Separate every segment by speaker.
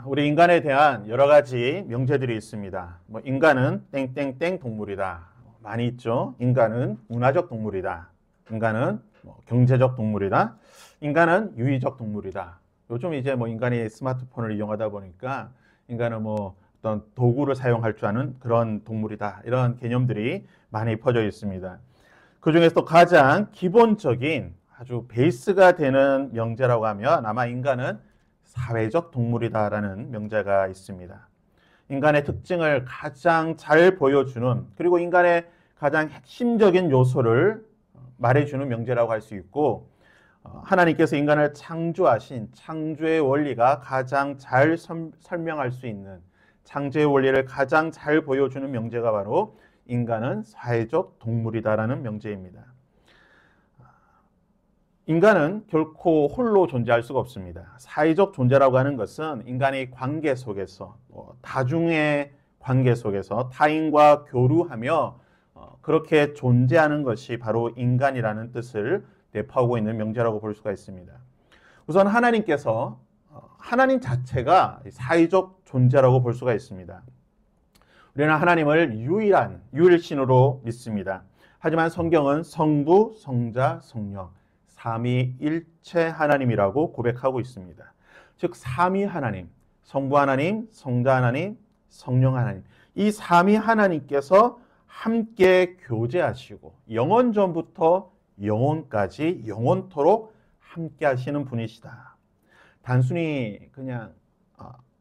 Speaker 1: 우리 인간에 대한 여러 가지 명제들이 있습니다. 인간은 땡땡땡 동물이다. 많이 있죠. 인간은 문화적 동물이다. 인간은 경제적 동물이다. 인간은 유의적 동물이다. 요즘 이제 인간이 스마트폰을 이용하다 보니까 인간은 어떤 도구를 사용할 줄 아는 그런 동물이다. 이런 개념들이 많이 퍼져 있습니다. 그 중에서 가장 기본적인 아주 베이스가 되는 명제라고 하면 아마 인간은 사회적 동물이다라는 명제가 있습니다. 인간의 특징을 가장 잘 보여주는, 그리고 인간의 가장 핵심적인 요소를 말해주는 명제라고 할 수 있고, 하나님께서 인간을 창조하신 창조의 원리가 가장 잘 설명할 수 있는, 창조의 원리를 가장 잘 보여주는 명제가 바로 인간은 사회적 동물이다라는 명제입니다. 인간은 결코 홀로 존재할 수가 없습니다. 사회적 존재라고 하는 것은 인간의 관계 속에서, 다중의 관계 속에서 타인과 교류하며 그렇게 존재하는 것이 바로 인간이라는 뜻을 내포하고 있는 명제라고 볼 수가 있습니다. 우선 하나님께서, 하나님 자체가 사회적 존재라고 볼 수가 있습니다. 우리는 하나님을 유일신으로 믿습니다. 하지만 성경은 성부, 성자, 성령, 삼위일체 하나님이라고 고백하고 있습니다. 즉 삼위 하나님, 성부 하나님, 성자 하나님, 성령 하나님, 이 삼위 하나님께서 함께 교제하시고 영원 전부터 영원까지 영원토록 함께 하시는 분이시다. 단순히 그냥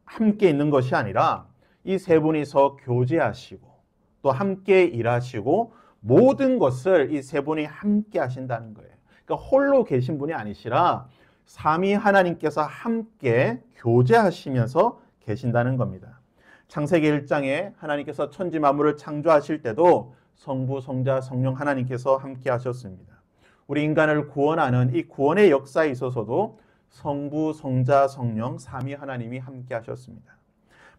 Speaker 1: 함께 있는 것이 아니라 이 세 분이서 교제하시고 또 함께 일하시고 모든 것을 이 세 분이 함께 하신다는 거예요. 그러니까 홀로 계신 분이 아니시라 삼위 하나님께서 함께 교제하시면서 계신다는 겁니다. 창세기 1장에 하나님께서 천지 만물을 창조하실 때도 성부, 성자, 성령 하나님께서 함께 하셨습니다. 우리 인간을 구원하는 이 구원의 역사에 있어서도 성부, 성자, 성령, 삼위 하나님이 함께 하셨습니다.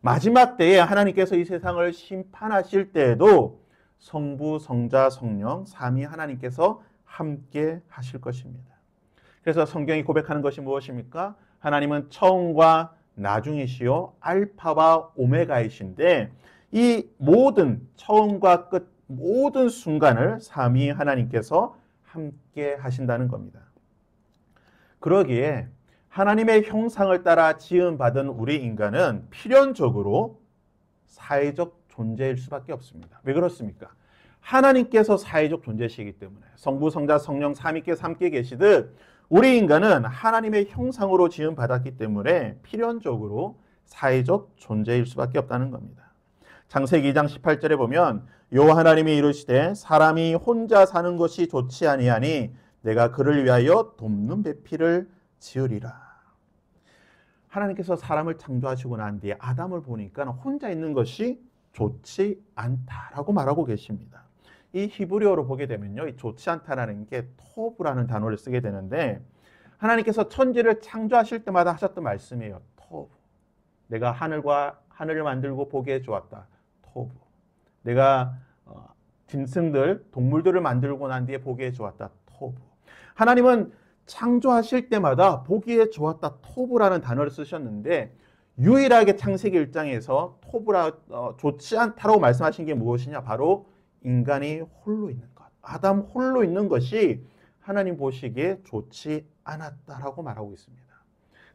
Speaker 1: 마지막 때에 하나님께서 이 세상을 심판하실 때에도 성부, 성자, 성령, 삼위 하나님께서 함께 하실 것입니다. 그래서 성경이 고백하는 것이 무엇입니까? 하나님은 처음과 나중이시요 알파와 오메가이신데 이 모든 처음과 끝 모든 순간을 삼위 하나님께서 함께 하신다는 겁니다. 그러기에 하나님의 형상을 따라 지음받은 우리 인간은 필연적으로 사회적 존재일 수밖에 없습니다. 왜 그렇습니까? 하나님께서 사회적 존재시기 때문에 성부, 성자, 성령 삼위께서 함께 계시듯 우리 인간은 하나님의 형상으로 지음받았기 때문에 필연적으로 사회적 존재일 수밖에 없다는 겁니다. 창세기 2장 18절에 보면 여호와 하나님이 이르시되 사람이 혼자 사는 것이 좋지 아니하니 내가 그를 위하여 돕는 배필을 지으리라. 하나님께서 사람을 창조하시고 난 뒤에 아담을 보니까 혼자 있는 것이 좋지 않다라고 말하고 계십니다. 이 히브리어로 보게 되면요, 이 좋지 않다라는 게 토브라는 단어를 쓰게 되는데 하나님께서 천지를 창조하실 때마다 하셨던 말씀이에요. 토브. 내가 하늘을 만들고 보기에 좋았다. 토브. 내가 짐승들, 동물들을 만들고 난 뒤에 보기에 좋았다. 토브. 하나님은 창조하실 때마다 보기에 좋았다. 토브라는 단어를 쓰셨는데 유일하게 창세기 1장에서 좋지 않다라고 말씀하신 게 무엇이냐? 바로 인간이 홀로 있는 것. 아담 홀로 있는 것이 하나님 보시기에 좋지 않았다라고 말하고 있습니다.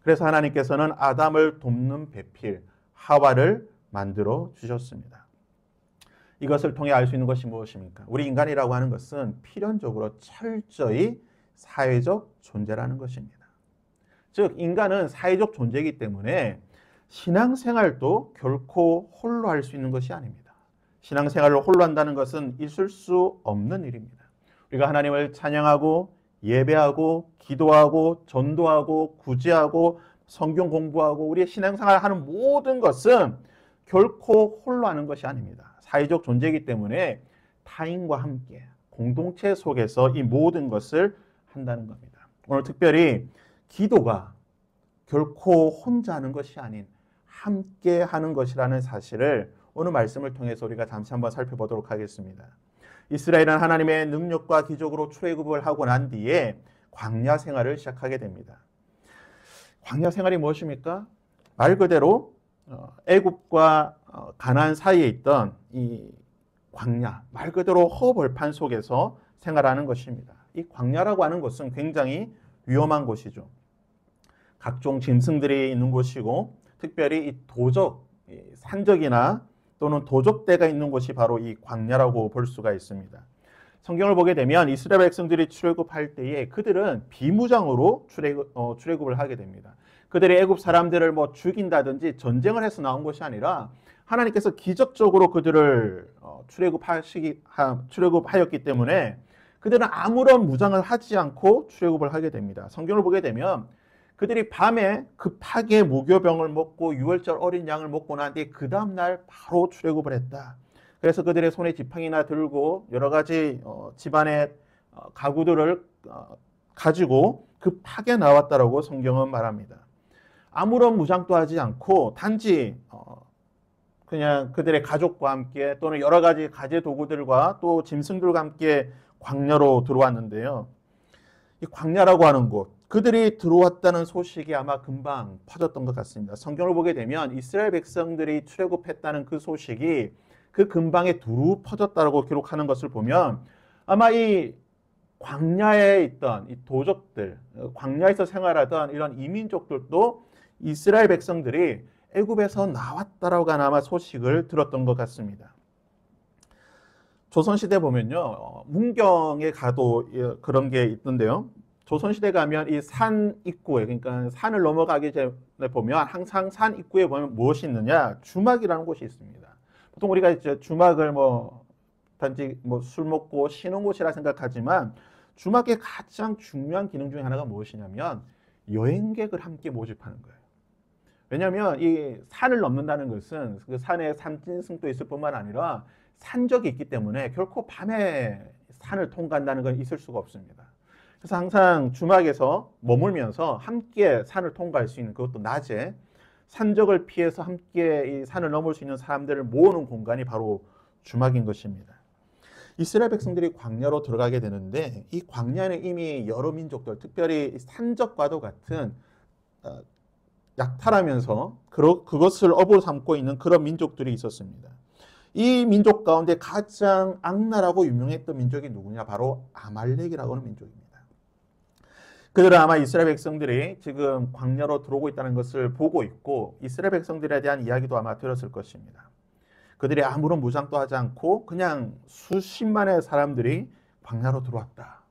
Speaker 1: 그래서 하나님께서는 아담을 돕는 배필, 하와를 만들어 주셨습니다. 이것을 통해 알 수 있는 것이 무엇입니까? 우리 인간이라고 하는 것은 필연적으로 철저히 사회적 존재라는 것입니다. 즉 인간은 사회적 존재이기 때문에 신앙생활도 결코 홀로 할 수 있는 것이 아닙니다. 신앙생활을 홀로 한다는 것은 있을 수 없는 일입니다. 우리가 하나님을 찬양하고 예배하고 기도하고 전도하고 구제하고 성경 공부하고 우리의 신앙생활을 하는 모든 것은 결코 홀로 하는 것이 아닙니다. 사회적 존재이기 때문에 타인과 함께 공동체 속에서 이 모든 것을 한다는 겁니다. 오늘 특별히 기도가 결코 혼자 하는 것이 아닌 함께 하는 것이라는 사실을 오늘 말씀을 통해서 우리가 잠시 한번 살펴보도록 하겠습니다. 이스라엘은 하나님의 능력과 기적으로 출애굽을 하고 난 뒤에 광야 생활을 시작하게 됩니다. 광야 생활이 무엇입니까? 말 그대로 애굽과 가나안 사이에 있던 이 광야, 말 그대로 허벌판 속에서 생활하는 것입니다. 이 광야라고 하는 곳은 굉장히 위험한 곳이죠. 각종 짐승들이 있는 곳이고 특별히 이 도적, 산적이나 또는 도적대가 있는 곳이 바로 이 광야라고 볼 수가 있습니다. 성경을 보게 되면 이스라엘 백성들이 출애굽할 때에 그들은 비무장으로 출애굽을 하게 됩니다. 그들이 애굽 사람들을 뭐 죽인다든지 전쟁을 해서 나온 것이 아니라 하나님께서 기적적으로 그들을 출애굽하였기 때문에 그들은 아무런 무장을 하지 않고 출애굽을 하게 됩니다. 성경을 보게 되면 그들이 밤에 급하게 무교병을 먹고 유월절 어린 양을 먹고 난 뒤에 그 다음날 바로 출애굽을 했다. 그래서 그들의 손에 지팡이나 들고 여러 가지 집안의 가구들을 가지고 급하게 나왔다라고 성경은 말합니다. 아무런 무장도 하지 않고 단지 그냥 그들의 가족과 함께 또는 여러 가지 가재 도구들과 또 짐승들과 함께 광야로 들어왔는데요. 이 광야라고 하는 곳, 그들이 들어왔다는 소식이 아마 금방 퍼졌던 것 같습니다. 성경을 보게 되면 이스라엘 백성들이 출애굽했다는 그 소식이 그 근방에 두루 퍼졌다고 기록하는 것을 보면 아마 이 광야에 있던 이 도적들, 광야에서 생활하던 이런 이민족들도 이스라엘 백성들이 애굽에서 나왔다라고 하는 아마 소식을 들었던 것 같습니다. 조선시대 보면요, 문경에 가도 그런 게 있던데요. 조선시대 가면 이 산 입구에, 그러니까 산을 넘어가기 전에 보면 항상 산 입구에 보면 무엇이 있느냐? 주막이라는 곳이 있습니다. 보통 우리가 이제 주막을 단지 술 먹고 쉬는 곳이라 생각하지만 주막의 가장 중요한 기능 중에 하나가 무엇이냐면 여행객을 함께 모집하는 거예요. 왜냐하면 이 산을 넘는다는 것은 그 산에 산짐승도 있을 뿐만 아니라 산적이 있기 때문에 결코 밤에 산을 통과한다는 건 있을 수가 없습니다. 그래서 항상 주막에서 머물면서 함께 산을 통과할 수 있는, 그것도 낮에 산적을 피해서 함께 이 산을 넘을 수 있는 사람들을 모으는 공간이 바로 주막인 것입니다. 이스라엘 백성들이 광야로 들어가게 되는데 이 광야는 이미 여러 민족들, 특별히 산적과도 같은 약탈하면서 그것을 업으로 삼고 있는 그런 민족들이 있었습니다. 이 민족 가운데 가장 악랄하고 유명했던 민족이 누구냐? 바로 아말렉이라고 하는 민족입니다. 그들은 아마 이스라엘 백성들이 지금 광야로 들어오고 있다는 것을 보고 있고 이스라엘 백성들에 대한 이야기도 아마 들었을 것입니다. 그들이 아무런 무장도 하지 않고 그냥 수십만의 사람들이 광야로 들어왔다.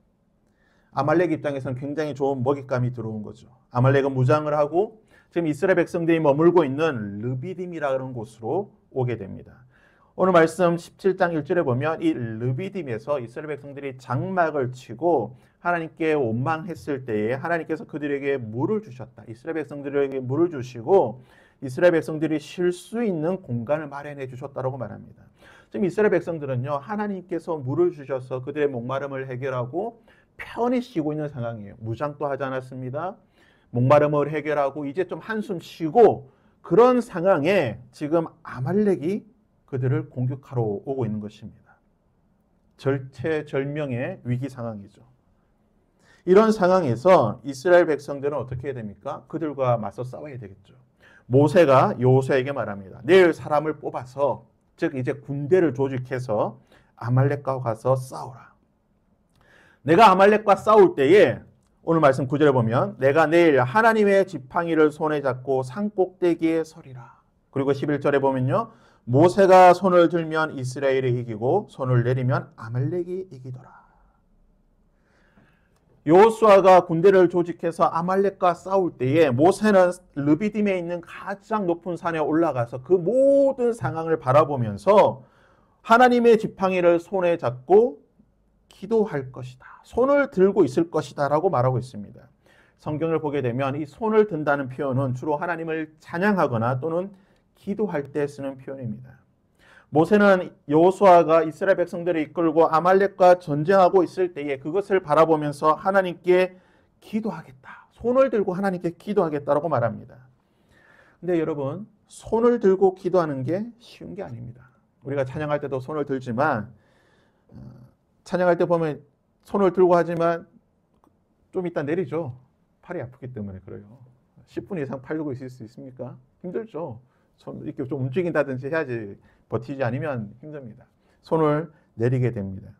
Speaker 1: 아말렉 입장에서는 굉장히 좋은 먹잇감이 들어온 거죠. 아말렉은 무장을 하고 지금 이스라엘 백성들이 머물고 있는 르비딤이라는 곳으로 오게 됩니다. 오늘 말씀 17장 1절에 보면 이 르비딤에서 이스라엘 백성들이 장막을 치고 하나님께 원망했을 때에 하나님께서 그들에게 물을 주셨다. 이스라엘 백성들에게 물을 주시고 이스라엘 백성들이 쉴 수 있는 공간을 마련해 주셨다고 말합니다. 지금 이스라엘 백성들은요, 하나님께서 물을 주셔서 그들의 목마름을 해결하고 편히 쉬고 있는 상황이에요. 무장도 하지 않았습니다. 목마름을 해결하고 이제 좀 한숨 쉬고 그런 상황에 지금 아말렉이 그들을 공격하러 오고 있는 것입니다. 절체절명의 위기 상황이죠. 이런 상황에서 이스라엘 백성들은 어떻게 해야 됩니까? 그들과 맞서 싸워야 되겠죠. 모세가 여호수아에게 말합니다. 내일 사람을 뽑아서, 즉 이제 군대를 조직해서 아말렉과 가서 싸우라. 내가 아말렉과 싸울 때에 오늘 말씀 9절에 보면 내가 내일 하나님의 지팡이를 손에 잡고 산 꼭대기에 서리라. 그리고 11절에 보면요, 모세가 손을 들면 이스라엘이 이기고 손을 내리면 아말렉이 이기더라. 여호수아가 군대를 조직해서 아말렉과 싸울 때에 모세는 르비딤에 있는 가장 높은 산에 올라가서 그 모든 상황을 바라보면서 하나님의 지팡이를 손에 잡고 기도할 것이다. 손을 들고 있을 것이다 라고 말하고 있습니다. 성경을 보게 되면 이 손을 든다는 표현은 주로 하나님을 찬양하거나 또는 기도할 때 쓰는 표현입니다. 모세는 여호수아가 이스라엘 백성들을 이끌고 아말렉과 전쟁하고 있을 때에 그것을 바라보면서 하나님께 기도하겠다. 손을 들고 하나님께 기도하겠다라고 말합니다. 근데 여러분, 손을 들고 기도하는 게 쉬운 게 아닙니다. 우리가 찬양할 때도 손을 들지만 찬양할 때 보면 손을 들고 하지만 좀 이따 내리죠. 팔이 아프기 때문에 그래요. 10분 이상 팔고 있을 수 있습니까? 힘들죠. 손 이렇게 좀 움직인다든지 해야지 버티지 않으면 힘듭니다. 손을 내리게 됩니다.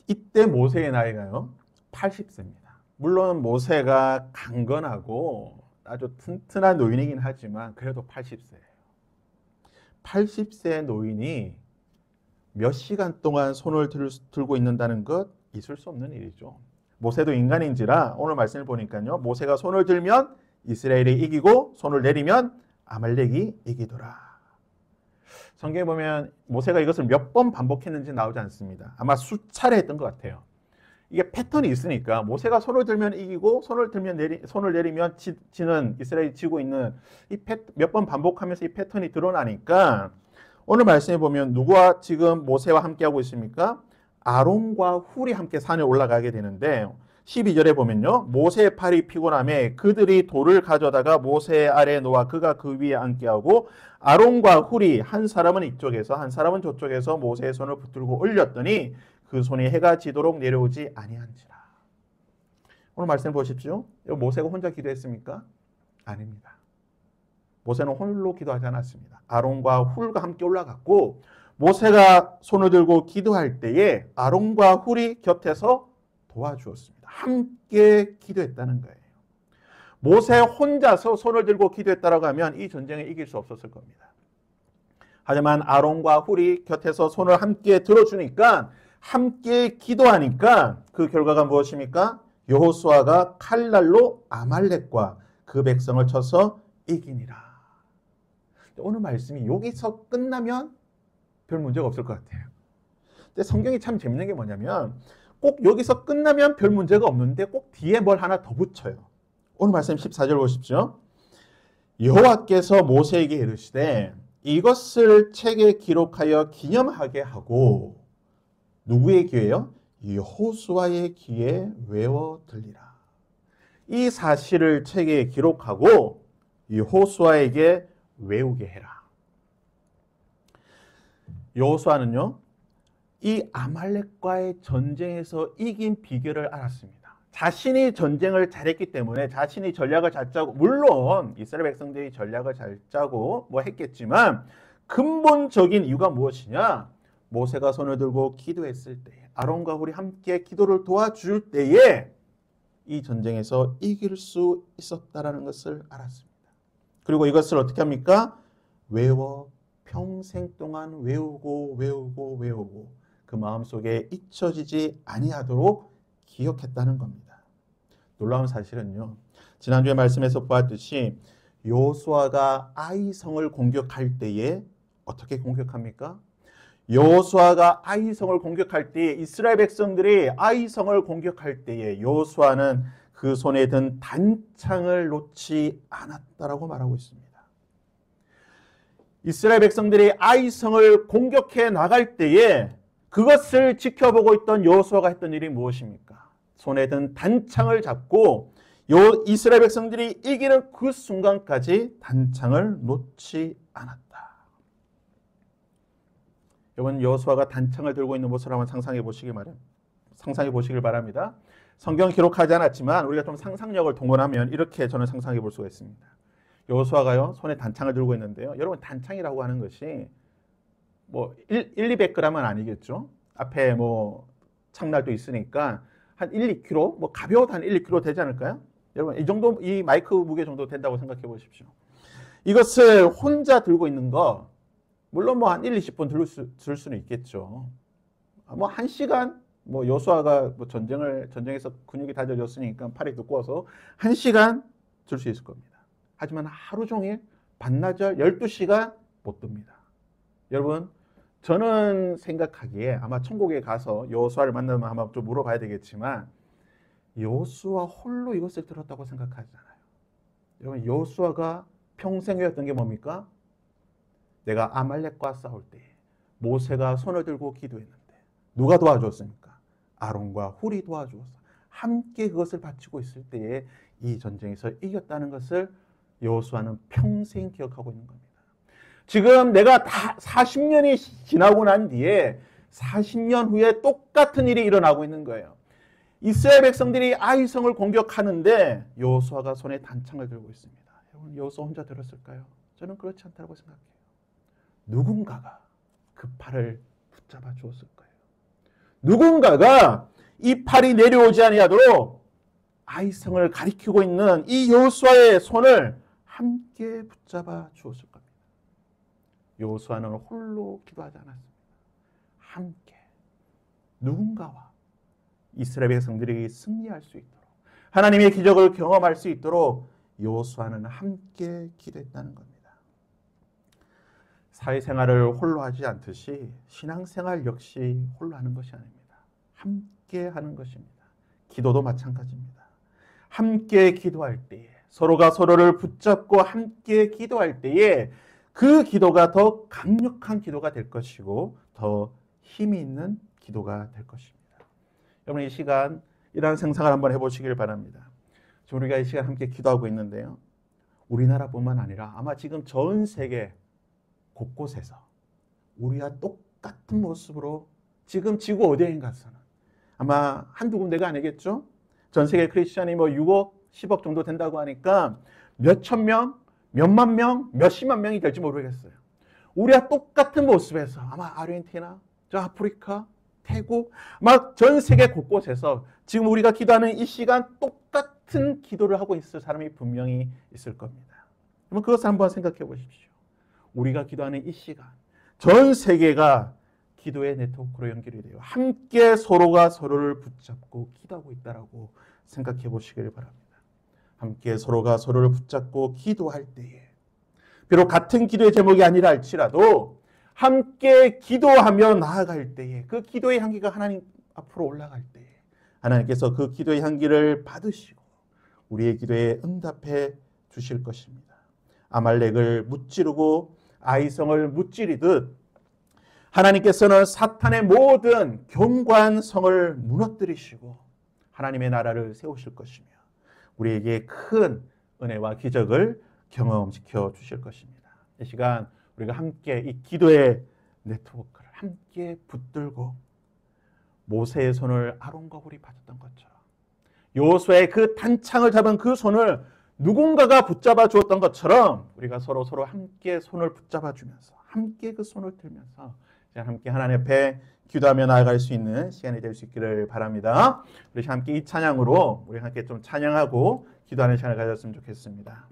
Speaker 1: 이때 모세의 나이가요 80세입니다. 물론 모세가 강건하고 아주 튼튼한 노인이긴 하지만 그래도 80세예요. 80세 노인이 몇 시간 동안 손을 들고 있는다는 것 있을 수 없는 일이죠. 모세도 인간인지라 오늘 말씀을 보니까요. 모세가 손을 들면 이스라엘이 이기고 손을 내리면 아말렉이 이기더라. 성경에 보면 모세가 이것을 몇 번 반복했는지 나오지 않습니다. 아마 수차례 했던 것 같아요. 이게 패턴이 있으니까 모세가 손을 들면 이기고 손을 내리면 지는 이스라엘이 지고 있는 이 몇 번 반복하면서 이 패턴이 드러나니까 오늘 말씀에 보면 누구와 지금 모세와 함께하고 있습니까? 아론과 훌이 함께 산에 올라가게 되는데 12절에 보면요. 모세의 팔이 피곤함에 그들이 돌을 가져다가 모세 아래에 놓아 그가 그 위에 앉게 하고 아론과 훌이 한 사람은 이쪽에서 한 사람은 저쪽에서 모세의 손을 붙들고 올렸더니 그 손이 해가 지도록 내려오지 아니한지라. 오늘 말씀 보십시오. 모세가 혼자 기도했습니까? 아닙니다. 모세는 홀로 기도하지 않았습니다. 아론과 훌과 함께 올라갔고 모세가 손을 들고 기도할 때에 아론과 훌이 곁에서 도와주었습니다. 함께 기도했다는 거예요. 모세 혼자서 손을 들고 기도했다라고 하면 이 전쟁을 이길 수 없었을 겁니다. 하지만 아론과 훌이 곁에서 손을 함께 들어주니까 함께 기도하니까 그 결과가 무엇입니까? 여호수아가 칼날로 아말렉과 그 백성을 쳐서 이기니라. 오늘 말씀이 여기서 끝나면 별 문제가 없을 것 같아요. 근데 성경이 참 재밌는 게 뭐냐면 꼭 여기서 끝나면 별 문제가 없는데 꼭 뒤에 뭘 하나 더 붙여요. 오늘 말씀 14절 보십시오. 여호와께서 모세에게 이르시되 이것을 책에 기록하여 기념하게 하고 누구의 귀에요? 여호수아의 귀에 외워 들리라. 이 사실을 책에 기록하고 여호수아에게 외우게 해라. 여호수아는요, 이 아말렉과의 전쟁에서 이긴 비결을 알았습니다. 자신이 전쟁을 잘했기 때문에 자신이 전략을 잘 짜고, 물론 이스라엘 백성들이 전략을 잘 짜고 뭐 했겠지만 근본적인 이유가 무엇이냐? 모세가 손을 들고 기도했을 때, 아론과 훌이 함께 기도를 도와줄 때에 이 전쟁에서 이길 수 있었다라는 것을 알았습니다. 그리고 이것을 어떻게 합니까? 평생 동안 외우고 그 마음속에 잊혀지지 아니하도록 기억했다는 겁니다. 놀라운 사실은요, 지난주에 말씀에서 보았듯이 여호수아가 아이성을 공격할 때에 어떻게 공격합니까? 여호수아가 아이성을 공격할 때에, 이스라엘 백성들이 아이성을 공격할 때에 여호수아는 그 손에 든 단창을 놓지 않았다라고 말하고 있습니다. 이스라엘 백성들이 아이성을 공격해 나갈 때에 그것을 지켜보고 있던 여호수아가 했던 일이 무엇입니까? 손에 든 단창을 잡고 이스라엘 백성들이 이기는 그 순간까지 단창을 놓지 않았다. 여러분, 여호수아가 단창을 들고 있는 모습을 한번 상상해 보시길 바랍니다. 성경 기록하지 않았지만 우리가 좀 상상력을 동원하면 이렇게 저는 상상해 볼 수가 있습니다. 여호수아가요, 손에 단창을 들고 있는데요. 여러분, 단창이라고 하는 것이 뭐 200g은 아니겠죠. 앞에 뭐 창날도 있으니까 한 1-2kg, 뭐 가벼워도 한 1-2kg 되지 않을까요? 여러분, 이 정도, 이 마이크 무게 정도 된다고 생각해 보십시오. 이것을 혼자 들고 있는 거, 물론 뭐 한 1-20분 들 수는 있겠죠. 뭐 1시간, 뭐 여호수아가 뭐 전쟁에서 근육이 다져졌으니까 팔이 두꺼워서 1시간 들 수 있을 겁니다. 하지만 하루 종일 반나절 12시간 못 듭니다. 여러분, 저는 생각하기에 아마 천국에 가서 여호수아를 만나면 아마 좀 물어봐야 되겠지만 여호수아 홀로 이것을 들었다고 생각하잖아요. 여러분, 여호수아가 평생 외웠던 게 뭡니까? 내가 아말렉과 싸울 때 모세가 손을 들고 기도했는데 누가 도와줬습니까? 아론과 훌이 도와주어서 함께 그것을 바치고 있을 때에 이 전쟁에서 이겼다는 것을 여호수아는 평생 기억하고 있는 겁니다. 지금 내가 다 40년이 지나고 난 뒤에 40년 후에 똑같은 일이 일어나고 있는 거예요. 이스라엘 백성들이 아이성을 공격하는데 여호수아가 손에 단창을 들고 있습니다. 여러분, 여호수아 혼자 들었을까요? 저는 그렇지 않다고 생각해요. 누군가가 그 팔을 붙잡아 주었을 거예요. 누군가가 이 팔이 내려오지 아니하도록 아이성을 가리키고 있는 이 여호수아의 손을 함께 붙잡아 주었을 겁니다. 여호수아는 홀로 기도하지 않았습니다. 함께 누군가와 이스라엘 백성들이 승리할 수 있도록, 하나님의 기적을 경험할 수 있도록 여호수아는 함께 기도했다는 겁니다. 사회생활을 홀로 하지 않듯이 신앙생활 역시 홀로 하는 것이 아닙니다. 함께 하는 것입니다. 기도도 마찬가지입니다. 함께 기도할 때에, 서로가 서로를 붙잡고 함께 기도할 때에 그 기도가 더 강력한 기도가 될 것이고 더 힘이 있는 기도가 될 것입니다. 여러분, 이 시간 이러한 생각을 한번 해보시길 바랍니다. 우리가 이 시간 함께 기도하고 있는데요, 우리나라뿐만 아니라 아마 지금 전 세계 곳곳에서 우리와 똑같은 모습으로 지금 지구 어디에 가서는 아마 한두 군데가 아니겠죠? 전 세계 크리스천이 뭐 6억, 10억 정도 된다고 하니까 몇천 명, 몇만 명, 몇십만 명이 될지 모르겠어요. 우리와 똑같은 모습에서 아마 아르헨티나, 저 아프리카, 태국, 막 전 세계 곳곳에서 지금 우리가 기도하는 이 시간 똑같은 기도를 하고 있을 사람이 분명히 있을 겁니다. 그럼 그것을 한번 생각해 보십시오. 우리가 기도하는 이 시간, 전 세계가 기도의 네트워크로 연결이 돼요. 함께 서로가 서로를 붙잡고 기도하고 있다라고 생각해 보시길 바랍니다. 함께 서로가 서로를 붙잡고 기도할 때에, 비록 같은 기도의 제목이 아니라 할지라도 함께 기도하며 나아갈 때에, 그 기도의 향기가 하나님 앞으로 올라갈 때에 하나님께서 그 기도의 향기를 받으시고 우리의 기도에 응답해 주실 것입니다. 아말렉을 무찌르고 아이성을 무찌르듯 하나님께서는 사탄의 모든 견고한 성을 무너뜨리시고 하나님의 나라를 세우실 것이며 우리에게 큰 은혜와 기적을 경험시켜 주실 것입니다. 이 시간 우리가 함께 이 기도의 네트워크를 함께 붙들고 모세의 손을 아론과 홀이 받았던 것처럼, 여호수아의 그 단창을 잡은 그 손을 누군가가 붙잡아 주었던 것처럼 우리가 서로 함께 손을 붙잡아 주면서 함께 그 손을 들면서 함께 하나님 앞에 기도하며 나아갈 수 있는 시간이 될 수 있기를 바랍니다. 우리 함께 이 찬양으로 우리 함께 좀 찬양하고 기도하는 시간을 가졌으면 좋겠습니다.